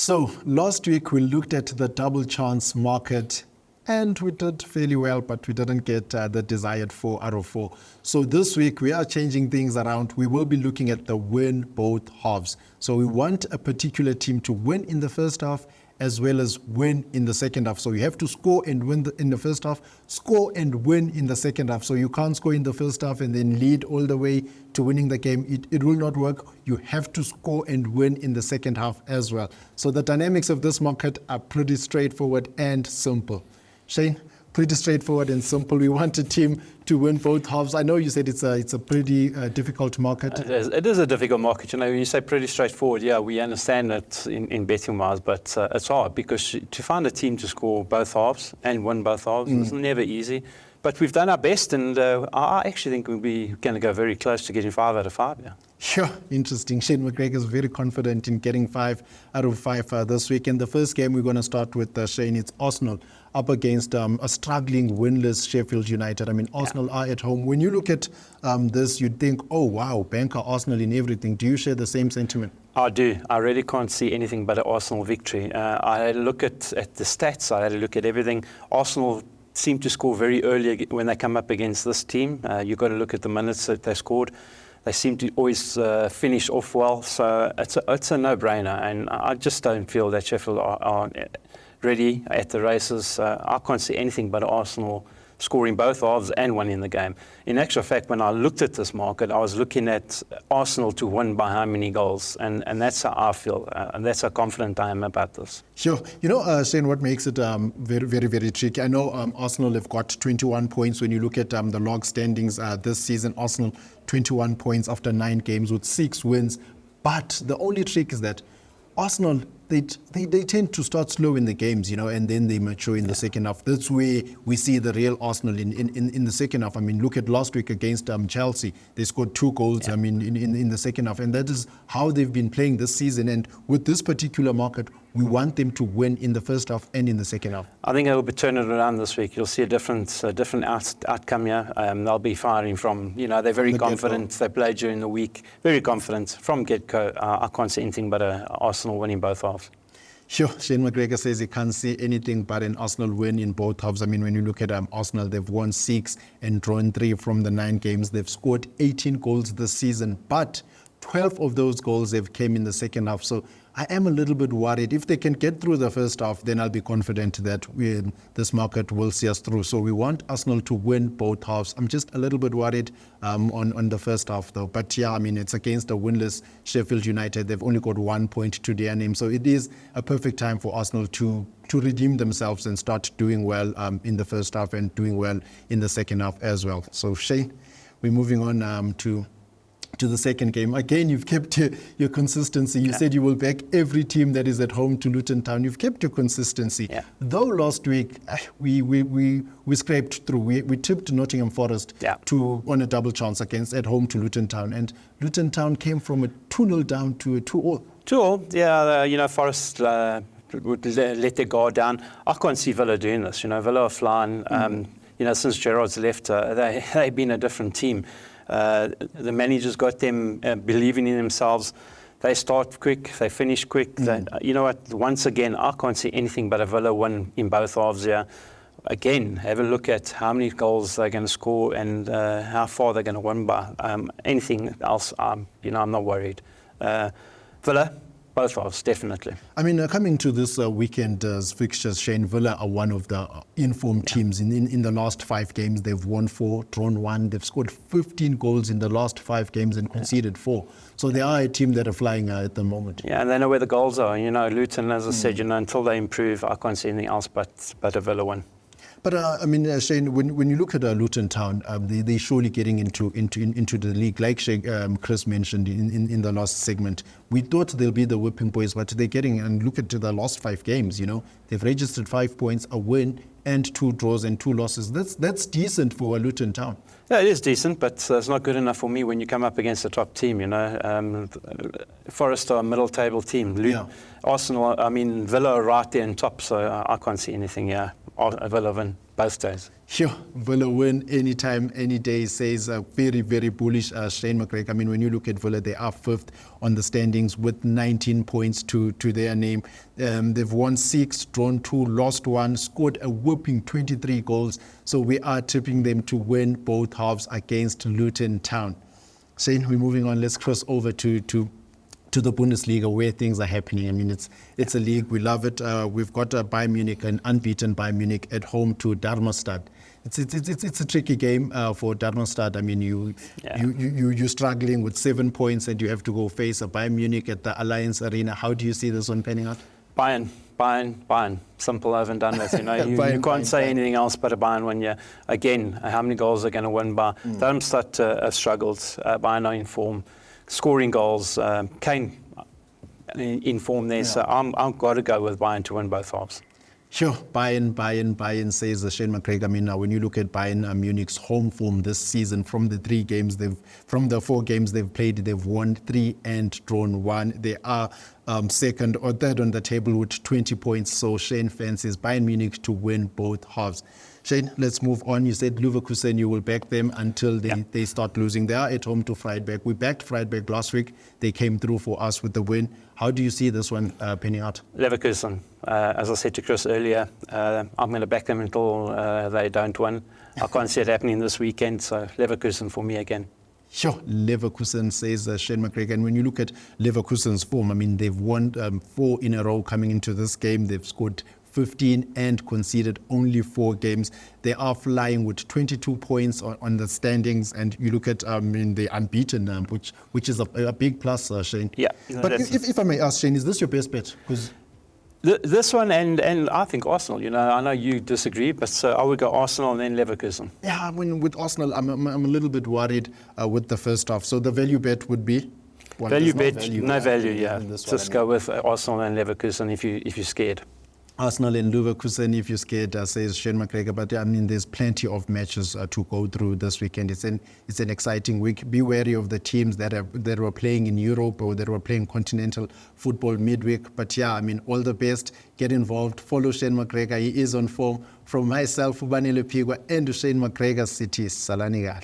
So last week we looked at the double chance market and we did fairly well, but we didn't get the desired 4 out of 4. So this week we are changing things around. We will be looking at the win both halves. So we want a particular team to win in the first half as well as win in the second half. So you have to score and win in the first half, score and win in the second half. So you can't score in the first half and then lead all the way to winning the game. It will not work. You have to score and win in the second half as well. So the dynamics of this market are pretty straightforward and simple. Shane, pretty straightforward and simple. We want a team to win both halves. I know you said it's a pretty difficult market. It is a difficult market. You know, when you say pretty straightforward, yeah, we understand it in betting wise, but it's hard because to find a team to score both halves and win both halves is never easy. But we've done our best, and I actually think we'll be going to go very close to getting 5 out of 5. Yeah. Sure, interesting. Shane Mcgregor is very confident in getting 5 out of 5 this week. And the first game we're going to start with, Shane, it's Arsenal up against a struggling, winless Sheffield United. I mean, Arsenal are at home. When you look at this, you'd think, oh, wow, banker Arsenal in everything. Do you share the same sentiment? I do. I really can't see anything but an Arsenal victory. I had a look at the stats. I had a look at everything. Arsenal seem to score very early when they come up against this team. You've got to look at the minutes that they scored. They seem to always finish off well, so it's a no-brainer. And I just don't feel that Sheffield are ready at the races. I can't see anything but Arsenal scoring both halves and winning the game. In actual fact, when I looked at this market, I was looking at Arsenal to win by how many goals, and that's how I feel, and that's how confident I am about this. Sure. You know, Shane, what makes it very, very, very tricky? I know Arsenal have got 21 points. When you look at the log standings this season, Arsenal 21 points after 9 games with 6 wins. But the only trick is that Arsenal, they tend to start slow in the games, you know, and then they mature in the second half. That's where we see the real Arsenal in the second half. I mean, look at last week against Chelsea. They scored 2 goals, I mean, in the second half. And that is how they've been playing this season. And with this particular market, we want them to win in the first half and in the second half. I think they'll be turning it around this week. You'll see a different outcome here. They'll be firing from, you know, they're very confident. They play during the week, very confident from get-go. I can't see anything but Arsenal winning both halves. Sure. Shane Mcgregor says he can't see anything but an Arsenal win in both halves. I mean, when you look at Arsenal, they've won 6 and drawn 3 from the 9 games. They've scored 18 goals this season, but 12 of those goals have came in the second half. So I am a little bit worried. If they can get through the first half, then I'll be confident that this market will see us through. So we want Arsenal to win both halves. I'm just a little bit worried on the first half, though. But yeah, I mean, it's against a winless Sheffield United. They've only got 1 point to their name. So it is a perfect time for Arsenal to redeem themselves and start doing well in the first half and doing well in the second half as well. So Shane, we're moving on to the second game. Again, you've kept your consistency. You said you will back every team that is at home to Luton Town. You've kept your consistency. Yeah. Though last week we scraped through. We tipped Nottingham Forest on a double chance at home to Luton Town, and Luton Town came from a 2-0 down to a 2-2. 2-2, yeah. You know, Forest would let their guard down. I can't see Villa doing this. You know, Villa are flying. You know, since Gerrard's left, they've been a different team. The manager's got them believing in themselves. They start quick, they finish quick. You know what? Once again, I can't see anything but a Villa win in both halves here. Again, have a look at how many goals they're going to score and how far they're going to win by. Anything else, you know, I'm not worried. Villa, both halves, definitely. I mean, coming to this weekend's fixtures, Shane, Villa are one of the informed teams. In the last 5 games, they've won 4, drawn 1. They've scored 15 goals in the last 5 games and conceded 4. So they are a team that are flying at the moment. Yeah, and they know where the goals are. You know, Luton, as I said, you know, until they improve, I can't see anything else but a Villa win. But I mean, Shane, when you look at Luton Town, they're surely getting into the league. Like Chris mentioned in the last segment, we thought they'll be the whipping boys, but they're getting, and look at the last 5 games. You know, they've registered 5 points, a win, and 2 draws and 2 losses. That's decent for Luton Town. Yeah, it is decent, but it's not good enough for me when you come up against a top team, you know. Forest are a middle table team. Arsenal, I mean, Villa are right there in top, so I can't see anything here. Villa win both days. Sure, Villa win anytime, any day, says very, very bullish Shane Mcgregor. I mean, when you look at Villa, they are fifth on the standings with 19 points to their name. They've won 6, drawn 2, lost 1, scored a whopping 23 goals. So we are tipping them to win both halves against Luton Town. Shane, we're moving on. Let's cross over to the Bundesliga, where things are happening. I mean, it's a league. We love it. We've got Bayern Munich, an unbeaten Bayern Munich, at home to Darmstadt. It's a tricky game for Darmstadt. I mean, you're struggling with 7 points, and you have to go face a Bayern Munich at the Allianz Arena. How do you see this one panning out? Bayern. Simple, over and done with. You know, you can't say anything else but a Bayern win. Yeah. Again, how many goals are going to win by? Darmstadt have struggled. Bayern are in form, scoring goals. Kane in form there. Yeah. So I've got to go with Bayern to win both halves. Sure, Bayern, says Shane Mcgregor. I mean, now when you look at Bayern Munich's home form this season, from the 4 games they've played, they've won 3 and drawn 1. They are second or third on the table with 20 points. So Shane fancies Bayern Munich to win both halves. Shane, let's move on. You said Leverkusen, you will back them until they start losing. They are at home to Freiburg. We backed Freiburg last week. They came through for us with the win. How do you see this one panning out? Leverkusen. As I said to Chris earlier, I'm going to back them until they don't win. I can't see it happening this weekend, so Leverkusen for me again. Sure, Leverkusen, says Shane Mcgregor. And when you look at Leverkusen's form, I mean, they've won 4 in a row coming into this game. They've scored 15 and conceded only 4 games. They are flying with 22 points on the standings, and you look at the unbeaten, which is a big plus, Shane. Yeah. But if I may ask, Shane, is this your best bet? Because this one and I think Arsenal. You know, I know you disagree, but I would go Arsenal and then Leverkusen. Yeah, I mean, with Arsenal, I'm a little bit worried with the first half. So the value bet would be. No value. Yeah. Just go with Arsenal and Leverkusen if you're scared. Arsenal and Leverkusen, if you're scared, says Shane Mcgregor. But I mean, there's plenty of matches to go through this weekend. It's an exciting week. Be wary of the teams that were playing in Europe or that were playing continental football midweek. But yeah, I mean, all the best. Get involved. Follow Shane Mcgregor. He is on form. From myself, Ubanele Pigwa, and Shane Mcgregor City, Salani Gal.